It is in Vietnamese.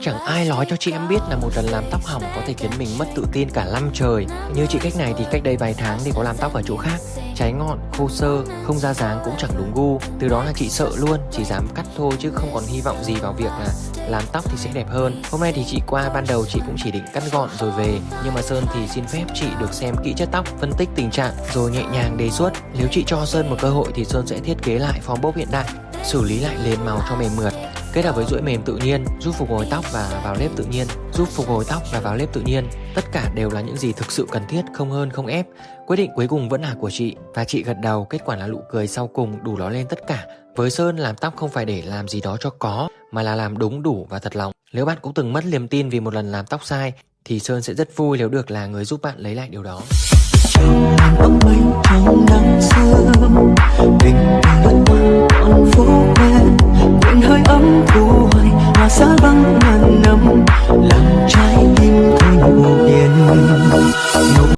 Chẳng ai nói cho chị em biết là một lần làm tóc hỏng có thể khiến mình mất tự tin cả năm trời. Như chị cách này thì cách đây vài tháng thì có làm tóc ở chỗ khác, cháy ngọn, khô sơ, không ra dáng cũng chẳng đúng gu. Từ đó là chị sợ luôn, chỉ dám cắt thôi chứ không còn hy vọng gì vào việc là làm tóc thì sẽ đẹp hơn. Hôm nay thì chị qua, ban đầu chị cũng chỉ định cắt gọn rồi về, nhưng mà Sơn thì xin phép chị được xem kỹ chất tóc, phân tích tình trạng rồi nhẹ nhàng đề xuất nếu chị cho Sơn một cơ hội thì Sơn sẽ thiết kế lại form bob hiện đại, xử lý lại nền màu cho mềm mượt, kết hợp với duỗi mềm tự nhiên, giúp phục hồi tóc và vào nếp tự nhiên. Tất cả đều là những gì thực sự cần thiết, không hơn không ép. Quyết định cuối cùng vẫn là của chị và chị gật đầu. Kết quả là nụ cười sau cùng đủ nói lên tất cả. Với Sơn, làm tóc không phải để làm gì đó cho có, mà là làm đúng, đủ và thật lòng. Nếu bạn cũng từng mất niềm tin vì một lần làm tóc sai thì Sơn sẽ rất vui nếu được là người giúp bạn lấy lại điều đó. Trong bóng mây trong nắng sớm, tình lướt qua con phố quen, quên hơi ấm thu hoài, hoa xa vắng ngàn